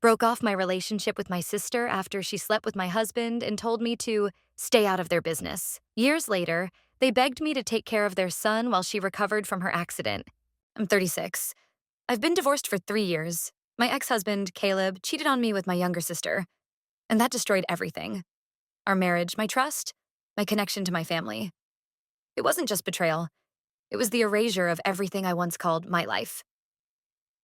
broke off my relationship with my sister after she slept with my husband and told me to stay out of their business. Years later, they begged me to take care of their son while she recovered from her accident. I'm 36. I've been divorced for 3 years. My ex-husband, Caleb, cheated on me with my younger sister, and that destroyed everything. Our marriage, my trust, my connection to my family. It wasn't just betrayal. It was the erasure of everything I once called my life.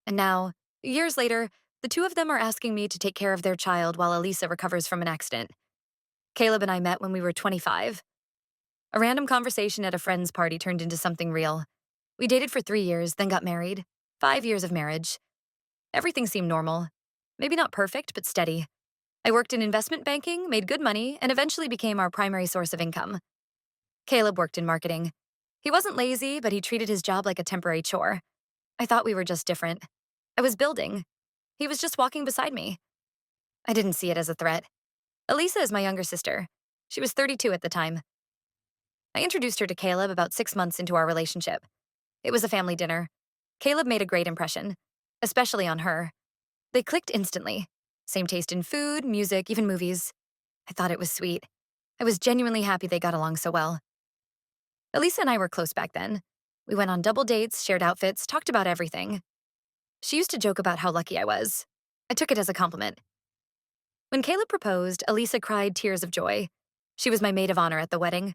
And now, years later, the two of them are asking me to take care of their child while Elisa recovers from an accident. Caleb and I met when we were 25. A random conversation at a friend's party turned into something real. We dated for 3 years, then got married. 5 years of marriage. Everything seemed normal. Maybe not perfect, but steady. I worked in investment banking, made good money, and eventually became our primary source of income. Caleb worked in marketing. He wasn't lazy, but he treated his job like a temporary chore. I thought we were just different. I was building. He was just walking beside me. I didn't see it as a threat. Elisa is my younger sister. She was 32 at the time. I introduced her to Caleb about 6 months into our relationship. It was a family dinner. Caleb made a great impression, especially on her. They clicked instantly. Same taste in food, music, even movies. I thought it was sweet. I was genuinely happy they got along so well. Elisa and I were close back then. We went on double dates, shared outfits, talked about everything. She used to joke about how lucky I was. I took it as a compliment. When Caleb proposed, Elisa cried tears of joy. She was my maid of honor at the wedding,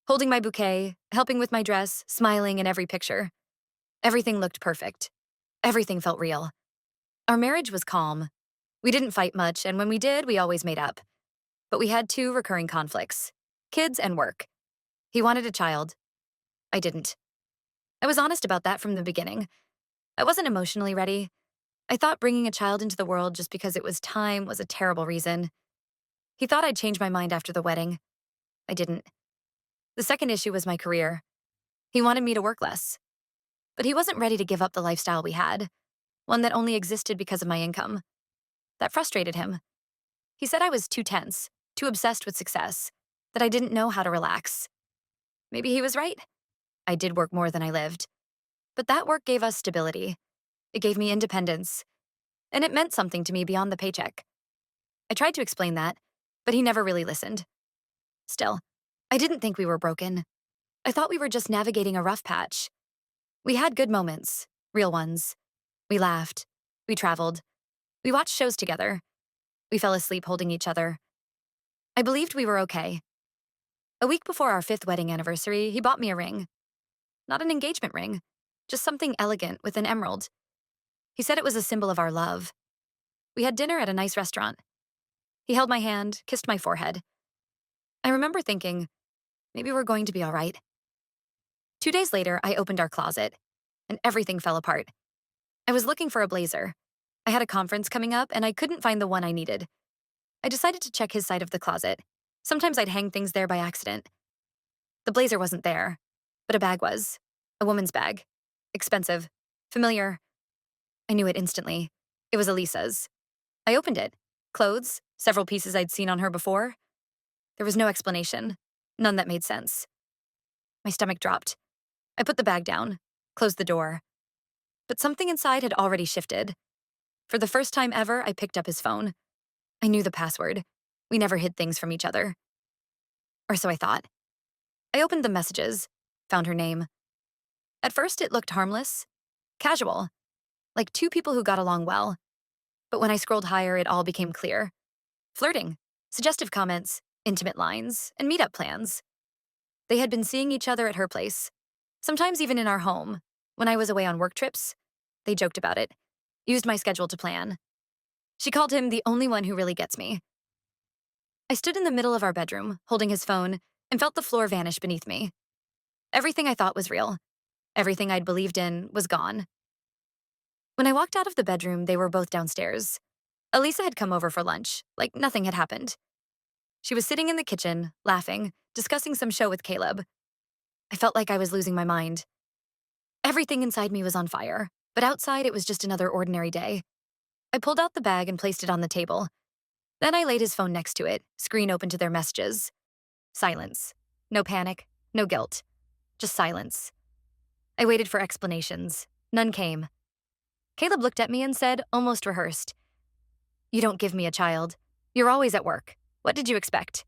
holding my bouquet, helping with my dress, smiling in every picture. Everything looked perfect. Everything felt real. Our marriage was calm. We didn't fight much, and when we did, we always made up. But we had two recurring conflicts: kids and work. He wanted a child. I didn't. I was honest about that from the beginning. I wasn't emotionally ready. I thought bringing a child into the world just because it was time was a terrible reason. He thought I'd change my mind after the wedding. I didn't. The second issue was my career. He wanted me to work less. But he wasn't ready to give up the lifestyle we had, one that only existed because of my income. That frustrated him. He said I was too tense, too obsessed with success, that I didn't know how to relax. Maybe he was right. I did work more than I lived. But that work gave us stability. It gave me independence. And it meant something to me beyond the paycheck. I tried to explain that, but he never really listened. Still, I didn't think we were broken. I thought we were just navigating a rough patch. We had good moments, real ones. We laughed. We traveled. We watched shows together. We fell asleep holding each other. I believed we were okay. A week before our 5th wedding anniversary, he bought me a ring. Not an engagement ring, just something elegant with an emerald. He said it was a symbol of our love. We had dinner at a nice restaurant. He held my hand, kissed my forehead. I remember thinking, maybe we're going to be all right. 2 days later, I opened our closet, and everything fell apart. I was looking for a blazer. I had a conference coming up, and I couldn't find the one I needed. I decided to check his side of the closet. Sometimes I'd hang things there by accident. The blazer wasn't there, but a bag was. A woman's bag. Expensive. Familiar. I knew it instantly. It was Elisa's. I opened it. Clothes, several pieces I'd seen on her before. There was no explanation. None that made sense. My stomach dropped. I put the bag down, closed the door. But something inside had already shifted. For the first time ever, I picked up his phone. I knew the password. We never hid things from each other. Or so I thought. I opened the messages, found her name. At first, it looked harmless, casual, like two people who got along well. But when I scrolled higher, it all became clear. Flirting, suggestive comments, intimate lines, and meetup plans. They had been seeing each other at her place, sometimes even in our home. When I was away on work trips, they joked about it, used my schedule to plan. She called him the only one who really gets me. I stood in the middle of our bedroom, holding his phone, and felt the floor vanish beneath me. Everything I thought was real, everything I'd believed in, was gone. When I walked out of the bedroom, they were both downstairs. Elisa had come over for lunch, like nothing had happened. She was sitting in the kitchen, laughing, discussing some show with Caleb. I felt like I was losing my mind. Everything inside me was on fire, but outside it was just another ordinary day. I pulled out the bag and placed it on the table. Then I laid his phone next to it, screen open to their messages. Silence. No panic, no guilt. Just silence. I waited for explanations. None came. Caleb looked at me and said, almost rehearsed, You don't give me a child. You're always at work. What did you expect?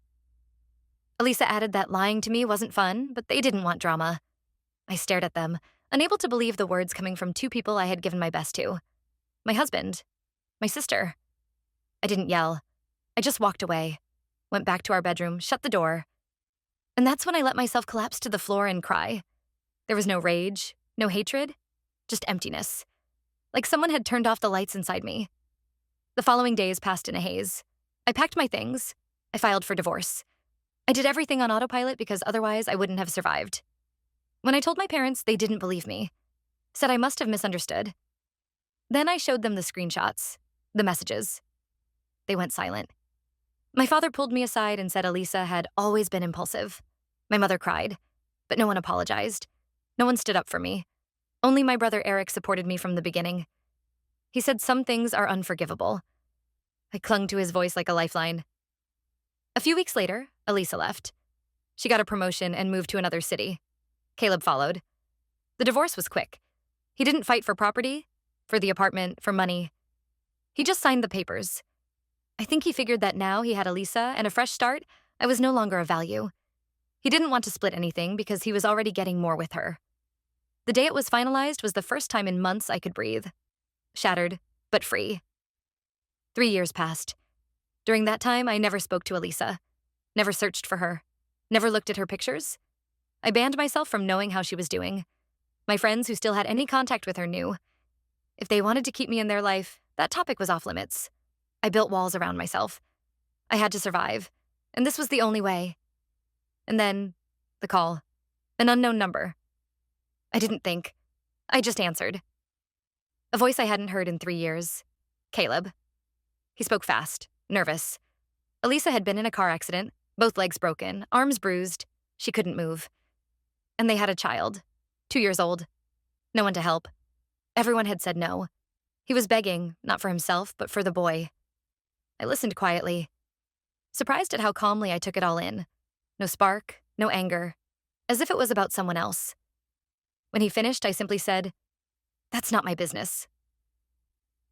Elisa added that lying to me wasn't fun, but they didn't want drama. I stared at them, unable to believe the words coming from two people I had given my best to. My husband. My sister. I didn't yell. I just walked away, went back to our bedroom, shut the door. And that's when I let myself collapse to the floor and cry. There was no rage, no hatred, just emptiness. Like someone had turned off the lights inside me. The following days passed in a haze. I packed my things. I filed for divorce. I did everything on autopilot because otherwise I wouldn't have survived. When I told my parents, they didn't believe me. Said I must have misunderstood. Then I showed them the screenshots, the messages. They went silent. My father pulled me aside and said Elisa had always been impulsive. My mother cried, but no one apologized. No one stood up for me. Only my brother Eric supported me from the beginning. He said some things are unforgivable. I clung to his voice like a lifeline. A few weeks later, Elisa left. She got a promotion and moved to another city. Caleb followed. The divorce was quick. He didn't fight for property, for the apartment, for money. He just signed the papers. I think he figured that now he had Elisa and a fresh start, I was no longer of value. He didn't want to split anything because he was already getting more with her. The day it was finalized was the first time in months I could breathe. Shattered, but free. 3 years passed. During that time, I never spoke to Elisa, never searched for her, never looked at her pictures. I banned myself from knowing how she was doing. My friends who still had any contact with her knew. If they wanted to keep me in their life, that topic was off limits. I built walls around myself. I had to survive, and this was the only way. And then, the call. An unknown number. I didn't think. I just answered. A voice I hadn't heard in 3 years. Caleb. He spoke fast, nervous. Elisa had been in a car accident, both legs broken, arms bruised. She couldn't move. And they had a child, 2 years old. No one to help. Everyone had said no. He was begging, not for himself, but for the boy. I listened quietly, surprised at how calmly I took it all in. No spark, no anger, as if it was about someone else. When he finished, I simply said, "That's not my business."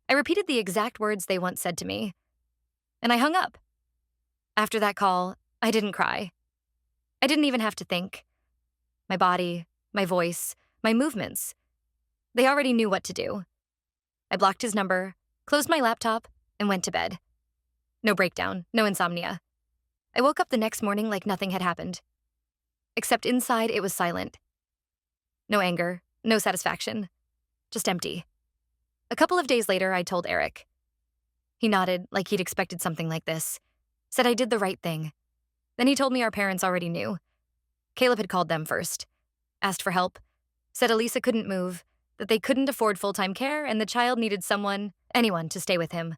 I repeated the exact words they once said to me, and I hung up. After that call, I didn't cry. I didn't even have to think. My body, my voice, my movements, they already knew what to do. I blocked his number, closed my laptop, and went to bed. No breakdown, no insomnia. I woke up the next morning like nothing had happened. Except inside, it was silent. No anger, no satisfaction, just empty. A couple of days later, I told Eric. He nodded like he'd expected something like this, said I did the right thing. Then he told me our parents already knew. Caleb had called them first, asked for help, said Elisa couldn't move, that they couldn't afford full-time care, and the child needed someone, anyone, to stay with him.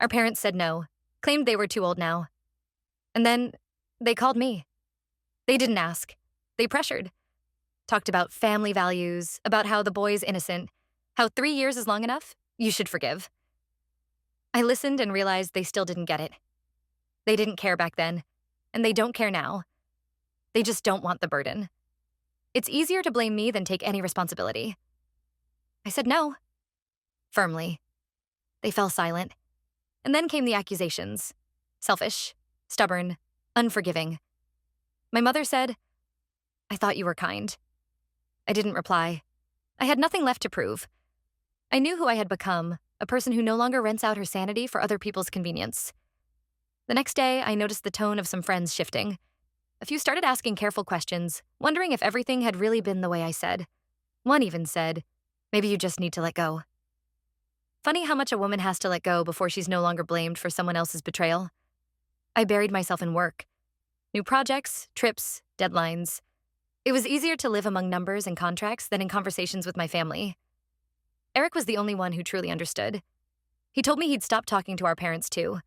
Our parents said no, claimed they were too old now. And then they called me. They didn't ask. They pressured. Talked about family values, about how the boy's innocent, how 3 years is long enough, you should forgive. I listened and realized they still didn't get it. They didn't care back then, and they don't care now. They just don't want the burden. It's easier to blame me than take any responsibility. I said no. Firmly. They fell silent. And then came the accusations. Selfish, stubborn, unforgiving. My mother said, "I thought you were kind." I didn't reply. I had nothing left to prove. I knew who I had become, a person who no longer rents out her sanity for other people's convenience. The next day, I noticed the tone of some friends shifting. A few started asking careful questions, wondering if everything had really been the way I said. One even said, "Maybe you just need to let go." Funny how much a woman has to let go before she's no longer blamed for someone else's betrayal. I buried myself in work. New projects, trips, deadlines. It was easier to live among numbers and contracts than in conversations with my family. Eric was the only one who truly understood. He told me he'd stopped talking to our parents too.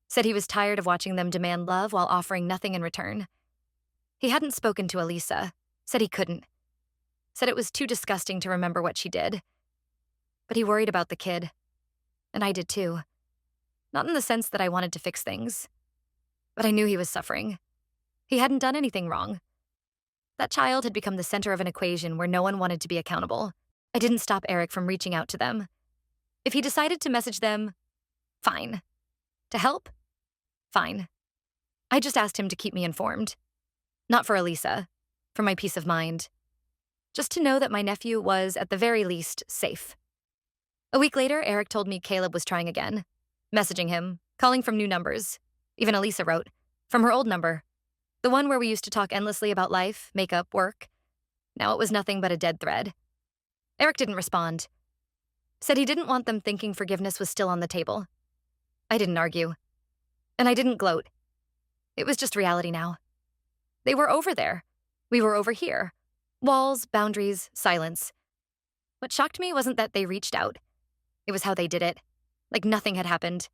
Said he was tired of watching them demand love while offering nothing in return. He hadn't spoken to Elisa. Said he couldn't. Said it was too disgusting to remember what she did. But he worried about the kid. And I did too. Not in the sense that I wanted to fix things. But I knew he was suffering. He hadn't done anything wrong. That child had become the center of an equation where no one wanted to be accountable. I didn't stop Eric from reaching out to them. If he decided to message them, Fine. To help? Fine. I just asked him to keep me informed. Not for Elisa, for my peace of mind. Just to know that my nephew was, at the very least, safe. A week later, Eric told me Caleb was trying again. Messaging him, calling from new numbers. Even Elisa wrote, from her old number. The one where we used to talk endlessly about life, makeup, work. Now it was nothing but a dead thread. Eric didn't respond. Said he didn't want them thinking forgiveness was still on the table. I didn't argue. And I didn't gloat. It was just reality now. They were over there. We were over here. Walls, boundaries, silence. What shocked me wasn't that they reached out. It was how they did it. Like nothing had happened.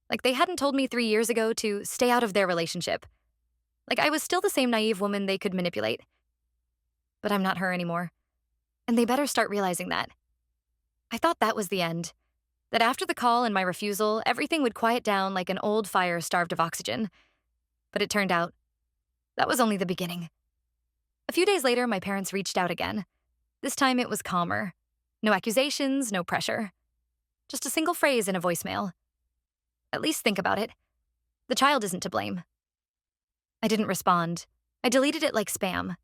Like they hadn't told me 3 years ago to stay out of their relationship. Like I was still the same naive woman they could manipulate. But I'm not her anymore. And they better start realizing that. I thought that was the end. That after the call and my refusal, everything would quiet down like an old fire starved of oxygen. But it turned out, that was only the beginning. A few days later, my parents reached out again. This time it was calmer. No accusations, no pressure. Just a single phrase in a voicemail. At least think about it. The child isn't to blame. I didn't respond. I deleted it like spam.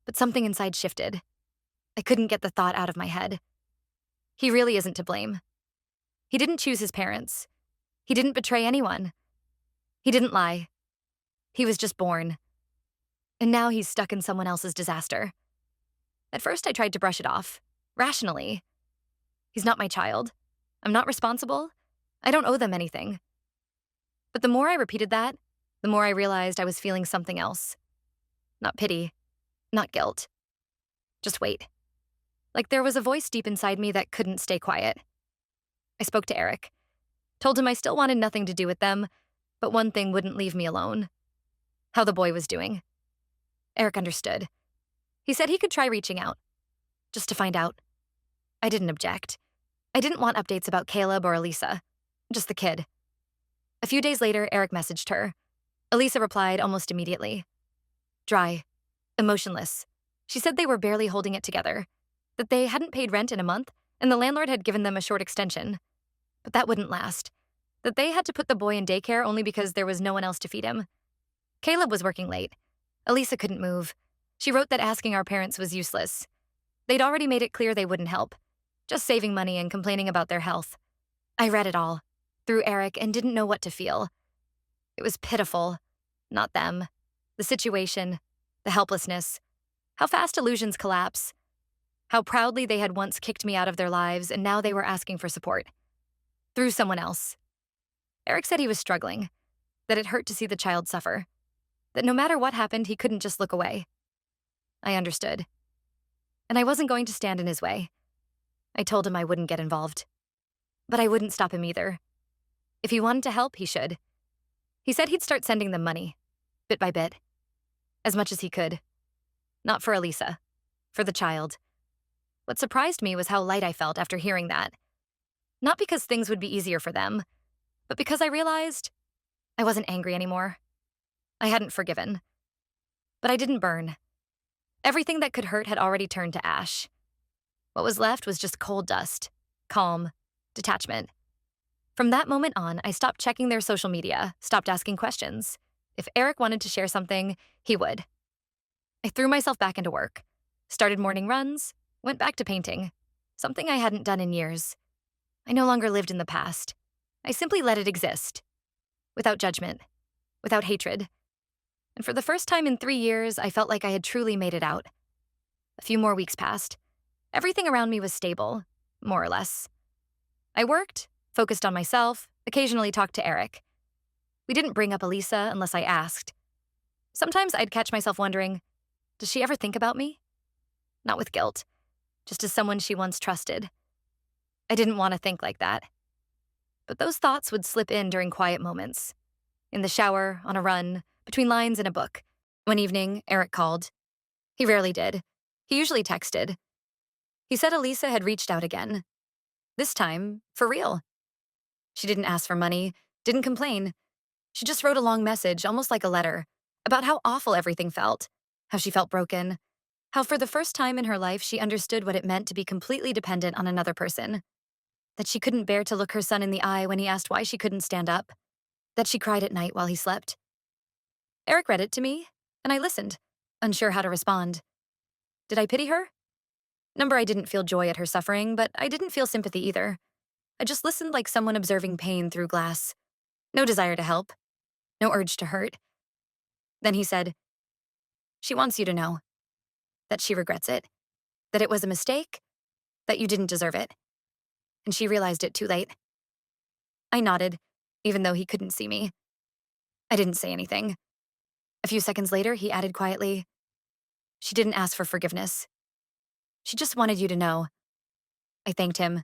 But something inside shifted. I couldn't get the thought out of my head. He really isn't to blame. He didn't choose his parents. He didn't betray anyone. He didn't lie. He was just born. And now he's stuck in someone else's disaster. At first, I tried to brush it off, rationally. He's not my child. I'm not responsible. I don't owe them anything. But the more I repeated that, the more I realized I was feeling something else. Not pity, not guilt. Just wait. Like there was a voice deep inside me that couldn't stay quiet. I spoke to Eric, told him I still wanted nothing to do with them, but one thing wouldn't leave me alone. How the boy was doing. Eric understood. He said he could try reaching out, just to find out. I didn't object. I didn't want updates about Caleb or Elisa, just the kid. A few days later, Eric messaged her. Elisa replied almost immediately. Dry, emotionless. She said they were barely holding it together, that they hadn't paid rent in a month, and the landlord had given them a short extension. But that wouldn't last. That they had to put the boy in daycare only because there was no one else to feed him. Caleb was working late. Elisa couldn't move. She wrote that asking our parents was useless. They'd already made it clear they wouldn't help, just saving money and complaining about their health. I read it all, through Eric, and didn't know what to feel. It was pitiful. Not them. The situation. The helplessness. How fast illusions collapse. How proudly they had once kicked me out of their lives, and now they were asking for support. Through someone else. Eric said he was struggling, that it hurt to see the child suffer, that no matter what happened, he couldn't just look away. I understood. And I wasn't going to stand in his way. I told him I wouldn't get involved. But I wouldn't stop him either. If he wanted to help, he should. He said he'd start sending them money, bit by bit. As much as he could. Not for Elisa. For the child. What surprised me was how light I felt after hearing that. Not because things would be easier for them, but because I realized I wasn't angry anymore. I hadn't forgiven. But I didn't burn. Everything that could hurt had already turned to ash. What was left was just cold dust, calm, detachment. From that moment on, I stopped checking their social media, stopped asking questions. If Eric wanted to share something, he would. I threw myself back into work, started morning runs, went back to painting, something I hadn't done in years. I no longer lived in the past. I simply let it exist, without judgment, without hatred. And for the first time in 3 years, I felt like I had truly made it out. A few more weeks passed. Everything around me was stable, more or less. I worked, focused on myself, occasionally talked to Eric. We didn't bring up Elisa unless I asked. Sometimes I'd catch myself wondering, does she ever think about me? Not with guilt, just as someone she once trusted. I didn't want to think like that. But those thoughts would slip in during quiet moments. In the shower, on a run, between lines in a book. One evening, Eric called. He rarely did. He usually texted. He said Elisa had reached out again. This time, for real. She didn't ask for money, didn't complain. She just wrote a long message, almost like a letter, about how awful everything felt, how she felt broken, how for the first time in her life she understood what it meant to be completely dependent on another person. that she couldn't bear to look her son in the eye when he asked why she couldn't stand up, that she cried at night while he slept. Eric read it to me, and I listened, unsure how to respond. Did I pity her? Number, I didn't feel joy at her suffering, but I didn't feel sympathy either. I just listened like someone observing pain through glass. No desire to help, no urge to hurt. Then he said, "She wants you to know that she regrets it, that it was a mistake, that you didn't deserve it, and she realized it too late." I nodded, even though he couldn't see me. I didn't say anything. A few seconds later, he added quietly, "She didn't ask for forgiveness. She just wanted you to know." I thanked him,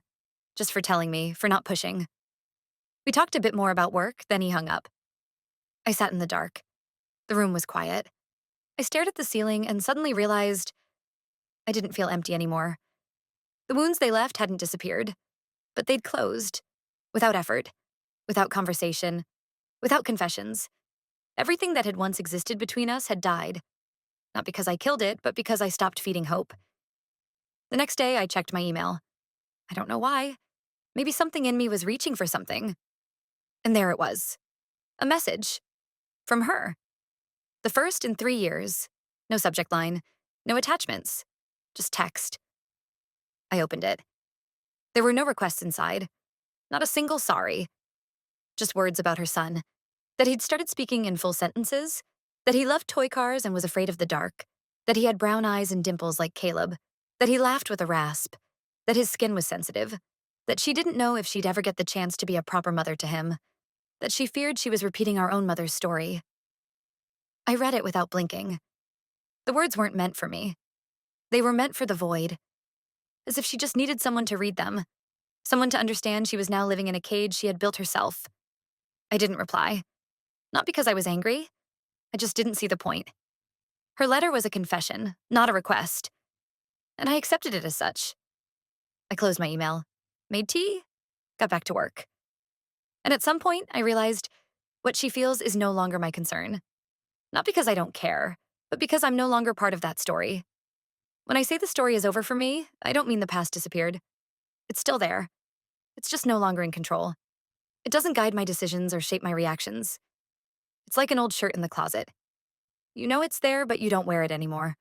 just for telling me, for not pushing. We talked a bit more about work, then he hung up. I sat in the dark. The room was quiet. I stared at the ceiling and suddenly realized I didn't feel empty anymore. The wounds they left hadn't disappeared, but they'd closed. Without effort, without conversation, without confessions. Everything that had once existed between us had died. Not because I killed it, but because I stopped feeding hope. The next day, I checked my email. I don't know why. Maybe something in me was reaching for something. And there it was. A message. From her. The first in 3 years. No subject line. No attachments. Just text. I opened it. There were no requests inside. Not a single sorry. Just words about her son. That he'd started speaking in full sentences. That he loved toy cars and was afraid of the dark. That he had brown eyes and dimples like Caleb. That he laughed with a rasp. That his skin was sensitive. That she didn't know if she'd ever get the chance to be a proper mother to him. That she feared she was repeating our own mother's story. I read it without blinking. The words weren't meant for me. They were meant for the void. As if she just needed someone to read them. Someone to understand she was now living in a cage she had built herself. I didn't reply. Not because I was angry. I just didn't see the point. Her letter was a confession, not a request. And I accepted it as such. I closed my email, made tea, got back to work. And at some point, I realized what she feels is no longer my concern. Not because I don't care, but because I'm no longer part of that story. When I say the story is over for me, I don't mean the past disappeared. It's still there. It's just no longer in control. It doesn't guide my decisions or shape my reactions. It's like an old shirt in the closet. You know it's there, but you don't wear it anymore.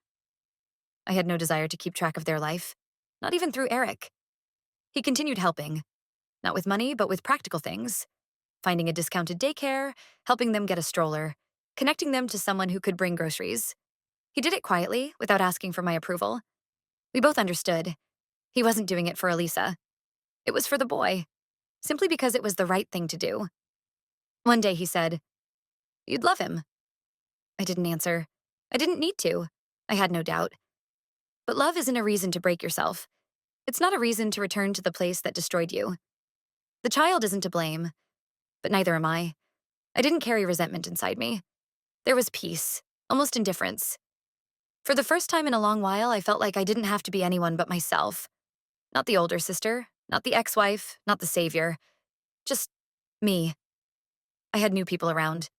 I had no desire to keep track of their life, not even through Eric. He continued helping, not with money, but with practical things. Finding a discounted daycare, helping them get a stroller, connecting them to someone who could bring groceries. He did it quietly, without asking for my approval. We both understood. He wasn't doing it for Elisa. It was for the boy, simply because it was the right thing to do. One day he said, "You'd love him." I didn't answer. I didn't need to. I had no doubt. But love isn't a reason to break yourself. It's not a reason to return to the place that destroyed you. The child isn't to blame, but neither am I. I didn't carry resentment inside me. There was peace, almost indifference. For the first time in a long while, I felt like I didn't have to be anyone but myself. Not the older sister, not the ex-wife, not the savior. Just me. I had new people around.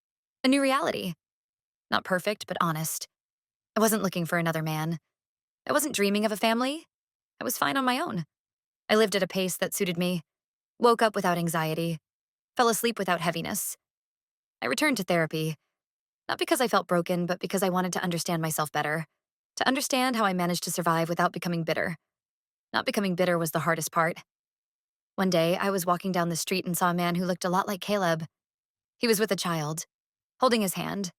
A new reality. Not perfect, but honest. I wasn't looking for another man. I wasn't dreaming of a family. I was fine on my own. I lived at a pace that suited me. Woke up without anxiety. Fell asleep without heaviness. I returned to therapy. Not because I felt broken, but because I wanted to understand myself better. To understand how I managed to survive without becoming bitter. Not becoming bitter was the hardest part. One day, I was walking down the street and saw a man who looked a lot like Caleb. He was with a child, holding his hand.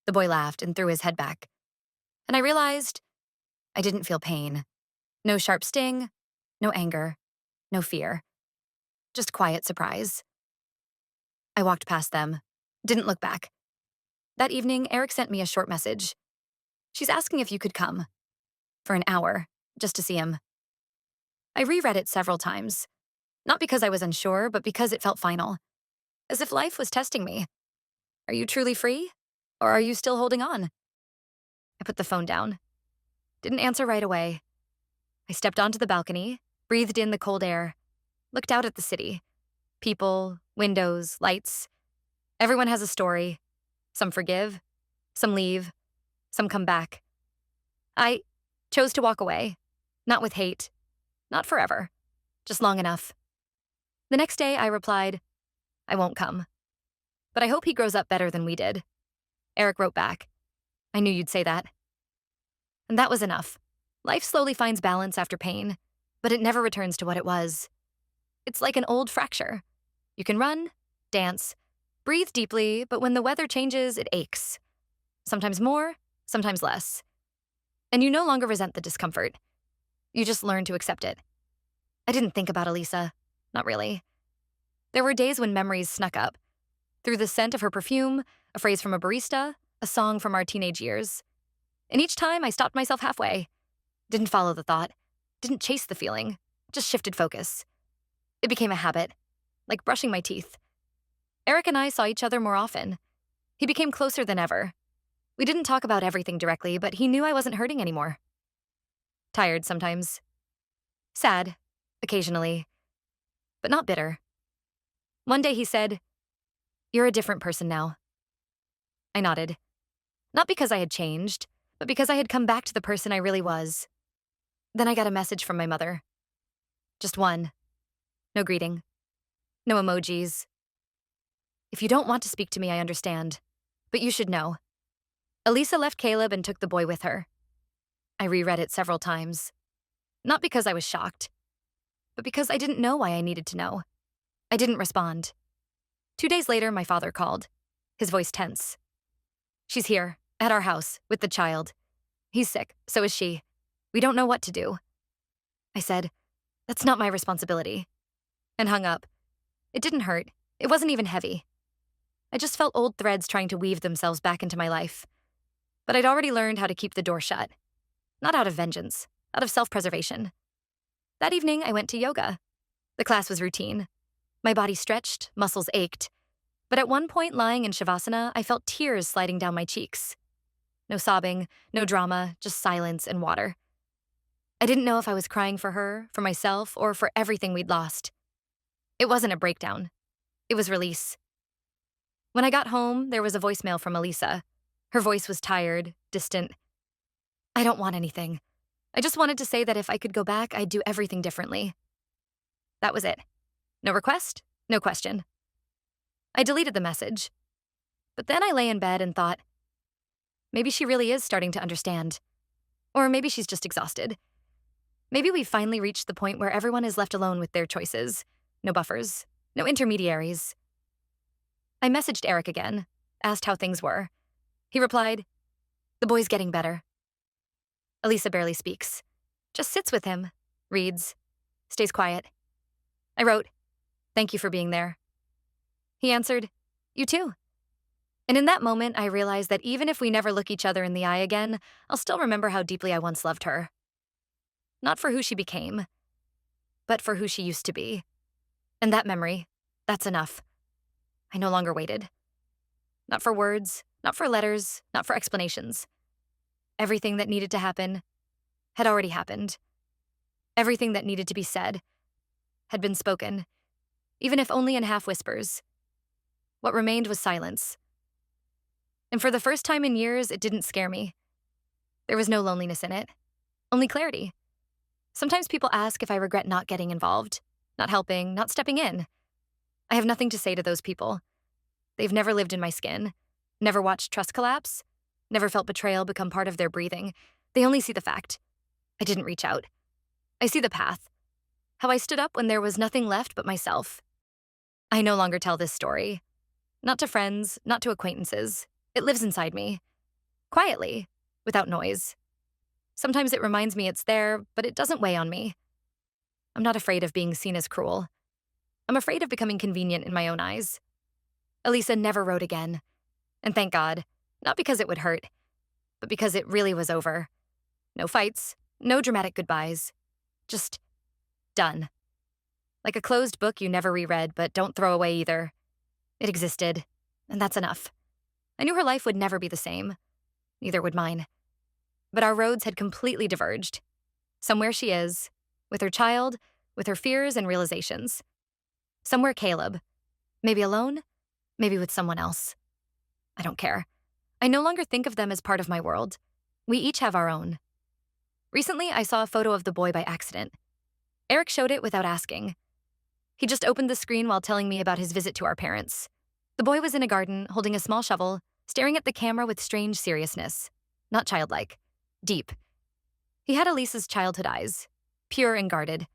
The boy laughed and threw his head back. And I realized I didn't feel pain. No sharp sting, no anger, no fear. Just quiet surprise. I walked past them, didn't look back. That evening, Eric sent me a short message. "She's asking if you could come. For an hour, just to see him." I reread it several times. Not because I was unsure, but because it felt final. As if life was testing me. Are you truly free? Or are you still holding on? I put the phone down. Didn't answer right away. I stepped onto the balcony, breathed in the cold air, looked out at the city. People, windows, lights. Everyone has a story. Some forgive, some leave, some come back. I chose to walk away. Not with hate. Not forever. Just long enough. The next day, I replied, I won't come. But I hope he grows up better than we did. Eric wrote back, I knew you'd say that. And that was enough. Life slowly finds balance after pain, but it never returns to what it was. It's like an old fracture. You can run, dance, breathe deeply, but when the weather changes, it aches. Sometimes more, sometimes less. And you no longer resent the discomfort. You just learn to accept it. I didn't think about Elisa. Not really. There were days when memories snuck up. Through the scent of her perfume, a phrase from a barista, a song from our teenage years. And each time I stopped myself halfway. Didn't follow the thought. Didn't chase the feeling. Just shifted focus. It became a habit. Like brushing my teeth. Eric and I saw each other more often. He became closer than ever. We didn't talk about everything directly, but he knew I wasn't hurting anymore. Tired sometimes. Sad, occasionally. But not bitter. One day he said, You're a different person now. I nodded. Not because I had changed, but because I had come back to the person I really was. Then I got a message from my mother. Just one. No greeting. No emojis. If you don't want to speak to me, I understand. But you should know. Elisa left Caleb and took the boy with her. I reread it several times. Not because I was shocked, but because I didn't know why I needed to know. I didn't respond. 2 days later, my father called, his voice tense. She's here, at our house, with the child. He's sick, so is she. We don't know what to do. I said, That's not my responsibility. And hung up. It didn't hurt. It wasn't even heavy. I just felt old threads trying to weave themselves back into my life. But I'd already learned how to keep the door shut. Not out of vengeance, out of self-preservation. That evening, I went to yoga. The class was routine. My body stretched, muscles ached. But at one point, lying in Shavasana, I felt tears sliding down my cheeks. No sobbing, no drama, just silence and water. I didn't know if I was crying for her, for myself, or for everything we'd lost. It wasn't a breakdown. It was release. When I got home, there was a voicemail from Elisa. Her voice was tired, distant. I don't want anything. I just wanted to say that if I could go back, I'd do everything differently. That was it. No request, no question. I deleted the message. But then I lay in bed and thought, maybe she really is starting to understand. Or maybe she's just exhausted. Maybe we've finally reached the point where everyone is left alone with their choices. No buffers, no intermediaries. I messaged Eric again, asked how things were. He replied, The boy's getting better. Elisa barely speaks. Just sits with him, reads, stays quiet. I wrote, Thank you for being there. He answered, You too. And in that moment, I realized that even if we never look each other in the eye again, I'll still remember how deeply I once loved her. Not for who she became, but for who she used to be. And that memory, that's enough. I no longer waited. Not for words, not for letters, not for explanations. Everything that needed to happen had already happened. Everything that needed to be said had been spoken, even if only in half whispers. What remained was silence. And for the first time in years, it didn't scare me. There was no loneliness in it, only clarity. Sometimes people ask if I regret not getting involved, not helping, not stepping in. I have nothing to say to those people. They've never lived in my skin, never watched trust collapse, never felt betrayal become part of their breathing. They only see the fact. I didn't reach out. I see the path. How I stood up when there was nothing left but myself. I no longer tell this story. Not to friends, not to acquaintances. It lives inside me. Quietly, without noise. Sometimes it reminds me it's there, but it doesn't weigh on me. I'm not afraid of being seen as cruel. I'm afraid of becoming convenient in my own eyes. Elisa never wrote again. And thank God, not because it would hurt, but because it really was over. No fights, no dramatic goodbyes. Just done. Like a closed book you never reread, but don't throw away either. It existed, and that's enough. I knew her life would never be the same. Neither would mine. But our roads had completely diverged. Somewhere she is, with her child, with her fears and realizations. Somewhere Caleb. Maybe alone, maybe with someone else. I don't care. I no longer think of them as part of my world. We each have our own. Recently, I saw a photo of the boy by accident. Eric showed it without asking. He just opened the screen while telling me about his visit to our parents. The boy was in a garden, holding a small shovel, staring at the camera with strange seriousness. Not childlike. Deep. He had Elisa's childhood eyes. Pure and guarded.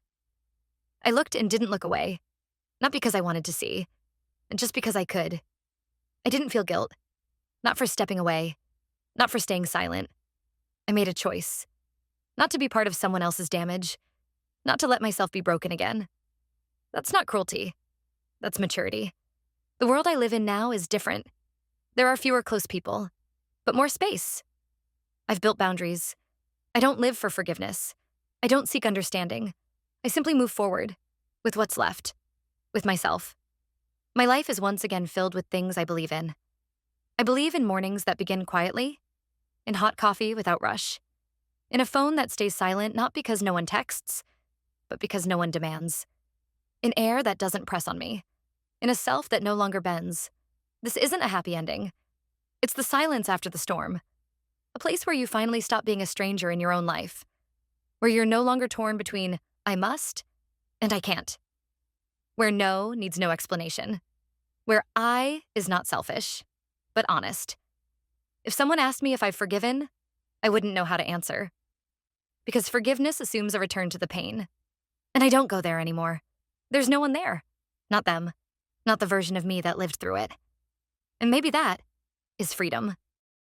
I looked and didn't look away. Not because I wanted to see. Just because I could. I didn't feel guilt. Not for stepping away. Not for staying silent. I made a choice. Not to be part of someone else's damage. Not to let myself be broken again. That's not cruelty. That's maturity. The world I live in now is different. There are fewer close people, but more space. I've built boundaries. I don't live for forgiveness. I don't seek understanding. I simply move forward, with what's left, with myself. My life is once again filled with things I believe in. I believe in mornings that begin quietly, in hot coffee without rush, in a phone that stays silent not because no one texts, but because no one demands, in air that doesn't press on me, in a self that no longer bends. This isn't a happy ending. It's the silence after the storm, a place where you finally stop being a stranger in your own life, where you're no longer torn between I must and I can't, where no needs no explanation, where I is not selfish, but honest. If someone asked me if I've forgiven, I wouldn't know how to answer. Because forgiveness assumes a return to the pain. And I don't go there anymore. There's no one there. Not them. Not the version of me that lived through it. And maybe that is freedom.